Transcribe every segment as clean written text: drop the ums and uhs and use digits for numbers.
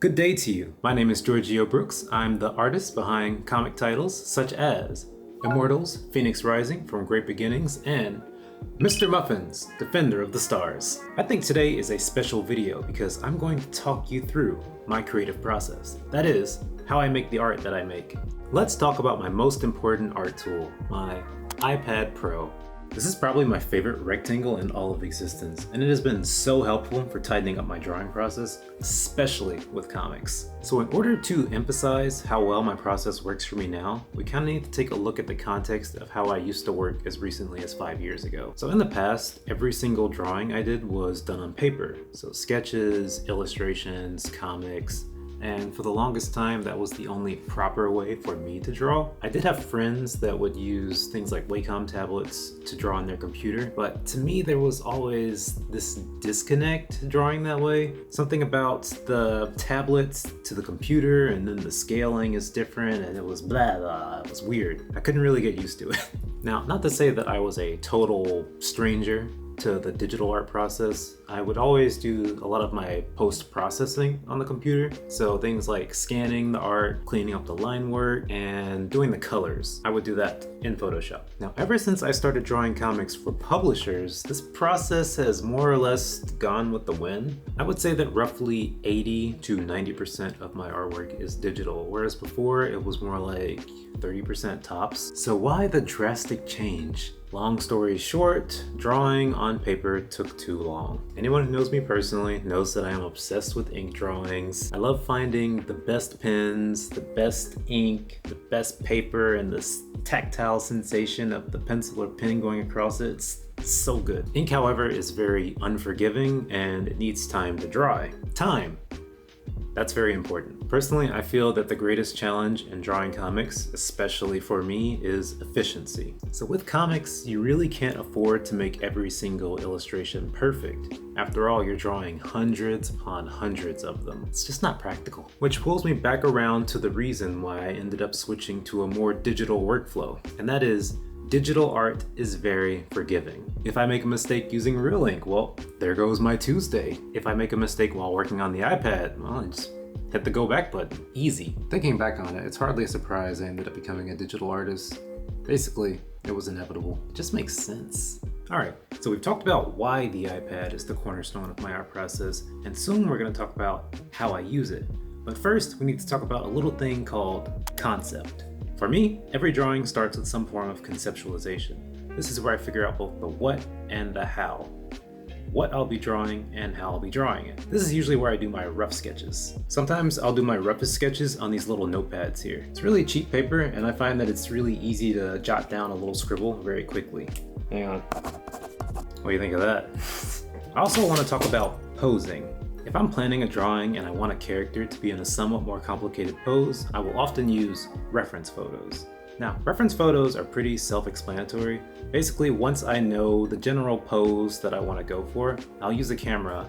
Good day to you. My name is Georgeo Brooks. I'm the artist behind comic titles such as Immortals, Phoenix Rising from Great Beginnings, and Mr. Muffins, Defender of the Stars. I think today is a special video because I'm going to talk you through my creative process. That is, how I make the art that I make. Let's talk about my most important art tool, my iPad Pro. This is probably my favorite rectangle in all of existence, and it has been so helpful for tightening up my drawing process, especially with comics. So in order to emphasize how well my process works for me now, we kind of need to take a look at the context of how I used to work as recently as 5 years ago. So in the past, every single drawing I did was done on paper. So sketches, illustrations, comics, and for the longest time, that was the only proper way for me to draw. I did have friends that would use things like Wacom tablets to draw on their computer, but to me, there was always this disconnect drawing that way. Something about the tablets to the computer, and then the scaling is different, and it was blah, blah, it was weird. I couldn't really get used to it. Now, not to say that I was a total stranger to the digital art process. I would always do a lot of my post-processing on the computer. So things like scanning the art, cleaning up the line work, and doing the colors. I would do that in Photoshop. Now, ever since I started drawing comics for publishers, this process has more or less gone with the wind. I would say that roughly 80 to 90% of my artwork is digital, whereas before it was more like 30% tops. So why the drastic change? Long story short, drawing on paper took too long. Anyone who knows me personally knows that I am obsessed with ink drawings. I love finding the best pens, the best ink, the best paper, and this tactile sensation of the pencil or pen going across it. It's so good. Ink, however, is very unforgiving and it needs time to dry. Time. That's very important. Personally, I feel that the greatest challenge in drawing comics, especially for me, is efficiency. So with comics, you really can't afford to make every single illustration perfect. After all, you're drawing hundreds upon hundreds of them. It's just not practical. Which pulls me back around to the reason why I ended up switching to a more digital workflow, and that is digital art is very forgiving. If I make a mistake using real ink, well, there goes my Tuesday. If I make a mistake while working on the iPad, well, I just hit the go back button. Easy. Thinking back on it, it's hardly a surprise I ended up becoming a digital artist. Basically, it was inevitable. It just makes sense. Alright, so we've talked about why the iPad is the cornerstone of my art process, and soon we're going to talk about how I use it. But first, we need to talk about a little thing called concept. For me, every drawing starts with some form of conceptualization. This is where I figure out both the what and the how. What I'll be drawing and how I'll be drawing it. This is usually where I do my rough sketches. Sometimes I'll do my roughest sketches on these little notepads here. It's really cheap paper and I find that it's really easy to jot down a little scribble very quickly. Hang on. What do you think of that? I also want to talk about posing. If I'm planning a drawing and I want a character to be in a somewhat more complicated pose, I will often use reference photos. Now, reference photos are pretty self-explanatory. Basically, once I know the general pose that I want to go for, I'll use a camera,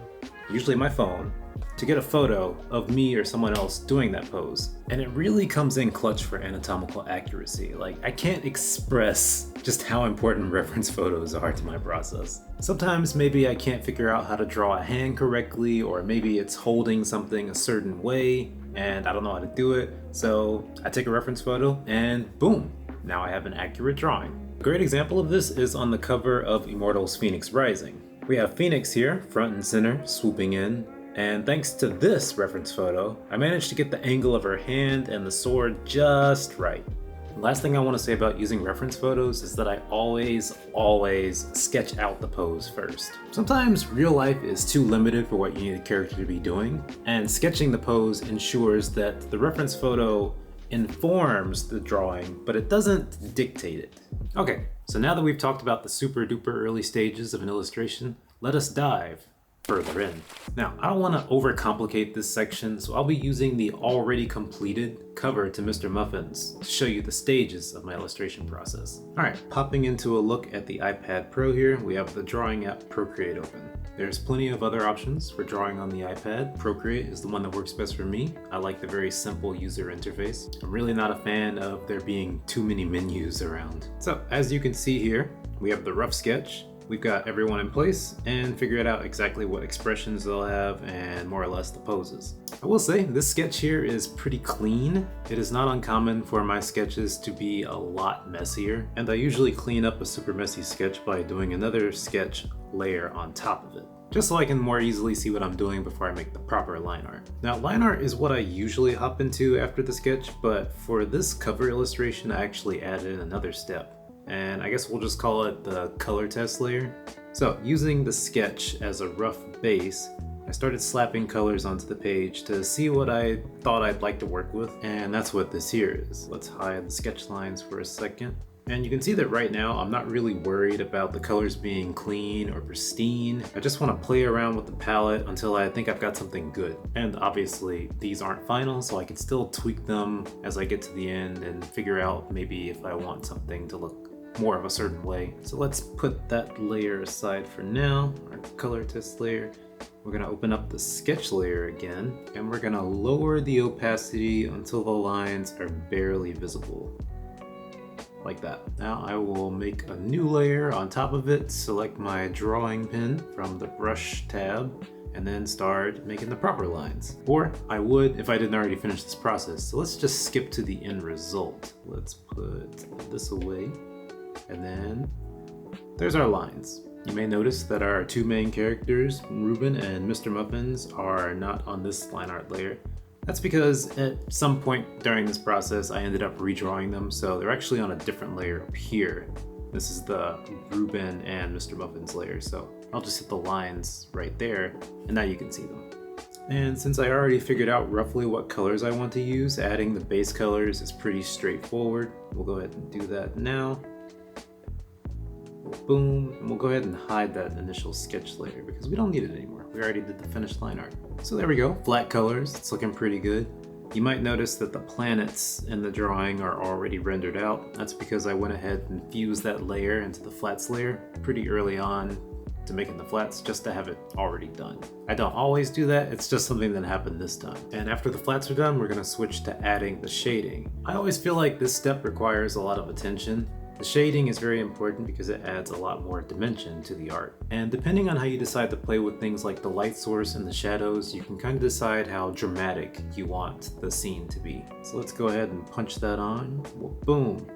usually my phone, to get a photo of me or someone else doing that pose. And it really comes in clutch for anatomical accuracy. Like, I can't express just how important reference photos are to my process. Sometimes maybe I can't figure out how to draw a hand correctly, or maybe it's holding something a certain way and I don't know how to do it. So I take a reference photo and boom, now I have an accurate drawing. A great example of this is on the cover of Immortals Phoenix Rising. We have Phoenix here, front and center, swooping in. And thanks to this reference photo, I managed to get the angle of her hand and the sword just right. Last thing I want to say about using reference photos is that I always sketch out the pose first. Sometimes real life is too limited for what you need a character to be doing, and sketching the pose ensures that the reference photo informs the drawing, but it doesn't dictate it. Okay, so now that we've talked about the super duper early stages of an illustration, let us dive further in. Now, I don't want to overcomplicate this section, so I'll be using the already completed cover to Mr. Muffins to show you the stages of my illustration process. Alright, popping into a look at the iPad Pro here, we have the drawing app Procreate open. There's plenty of other options for drawing on the iPad. Procreate is the one that works best for me. I like the very simple user interface. I'm really not a fan of there being too many menus around. So, as you can see here, we have the rough sketch, we've got everyone in place and figured out exactly what expressions they'll have and more or less the poses. I will say this sketch here is pretty clean. It is not uncommon for my sketches to be a lot messier, and I usually clean up a super messy sketch by doing another sketch layer on top of it, just so I can more easily see what I'm doing before I make the proper line art. Now, line art is what I usually hop into after the sketch, but for this cover illustration I actually added another step, and I guess we'll just call it the color test layer. So using the sketch as a rough base, I started slapping colors onto the page to see what I thought I'd like to work with, and that's what this here is. Let's hide the sketch lines for a second. And you can see that right now I'm not really worried about the colors being clean or pristine. I just want to play around with the palette until I think I've got something good. And obviously these aren't final, so I can still tweak them as I get to the end and figure out maybe if I want something to look more of a certain way. So let's put that layer aside for now, our color test layer. We're going to open up the sketch layer again, and we're going to lower the opacity until the lines are barely visible. Like that. Now I will make a new layer on top of it, select my drawing pen from the brush tab, and then start making the proper lines. Or I would if I didn't already finish this process. So let's just skip to the end result. Let's put this away, and then there's our lines. You may notice that our two main characters, Ruben and Mr. Muffins, are not on this line art layer. That's because at some point during this process I ended up redrawing them, so they're actually on a different layer up here. This is the Ruben and Mr. Muffins layer, so I'll just hit the lines right there, and now you can see them. And since I already figured out roughly what colors I want to use, adding the base colors is pretty straightforward. We'll go ahead and do that now. Boom, and we'll go ahead and hide that initial sketch layer because we don't need it anymore. We already did the finished line art. So there we go, flat colors, it's looking pretty good. You might notice that the planets in the drawing are already rendered out. That's because I went ahead and fused that layer into the flats layer pretty early on to making the flats just to have it already done. I don't always do that, it's just something that happened this time. And after the flats are done, we're gonna switch to adding the shading. I always feel like this step requires a lot of attention. The shading is very important because it adds a lot more dimension to the art. And depending on how you decide to play with things like the light source and the shadows, you can kind of decide how dramatic you want the scene to be. So let's go ahead and punch that on. Well, boom.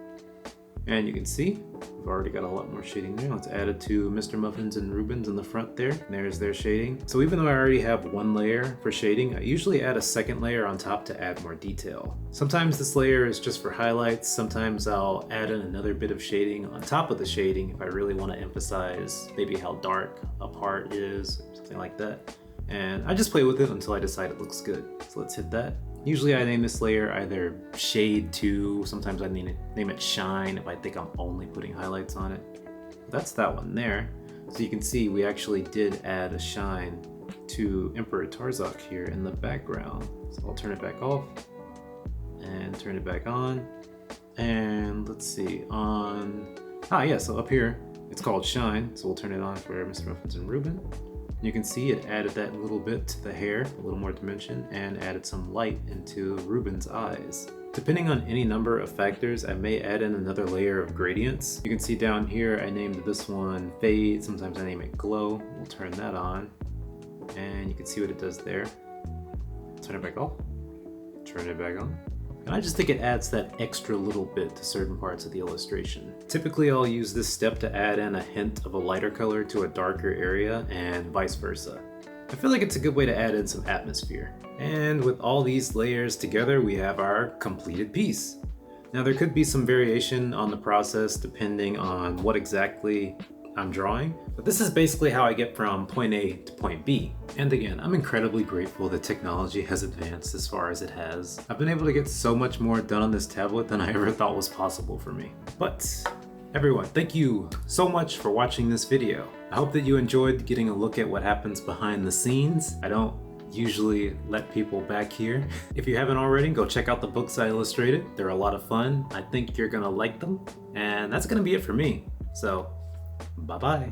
And you can see, we've already got a lot more shading there. Let's add it to Mr. Muffins and Ruben's in the front there. There's their shading. So even though I already have one layer for shading, I usually add a second layer on top to add more detail. Sometimes this layer is just for highlights. Sometimes I'll add in another bit of shading on top of the shading if I really want to emphasize maybe how dark a part is, or something like that. And I just play with it until I decide it looks good. So let's hit that. Usually I name this layer either Shade 2, sometimes I name it Shine if I think I'm only putting highlights on it. That's that one there. So you can see we actually did add a shine to Emperor Tarzok here in the background. So I'll turn it back off and turn it back on. And let's see, so up here it's called Shine, so we'll turn it on for Mr. Muffins and Ruben. You can see it added that little bit to the hair, a little more dimension, and added some light into Ruben's eyes. Depending on any number of factors, I may add in another layer of gradients. You can see down here I named this one Fade, sometimes I name it Glow. We'll turn that on, and you can see what it does there. Turn it back off, turn it back on. And I just think it adds that extra little bit to certain parts of the illustration. Typically I'll use this step to add in a hint of a lighter color to a darker area and vice versa. I feel like it's a good way to add in some atmosphere. And with all these layers together, we have our completed piece. Now there could be some variation on the process depending on what exactly I'm drawing, but this is basically how I get from point A to point B. And again, I'm incredibly grateful that technology has advanced as far as it has. I've been able to get so much more done on this tablet than I ever thought was possible for me. But everyone, thank you so much for watching this video. I hope that you enjoyed getting a look at what happens behind the scenes. I don't usually let people back here. If you haven't already, go check out the books I illustrated. They're a lot of fun. I think you're gonna like them. And that's gonna be it for me. So, bye-bye.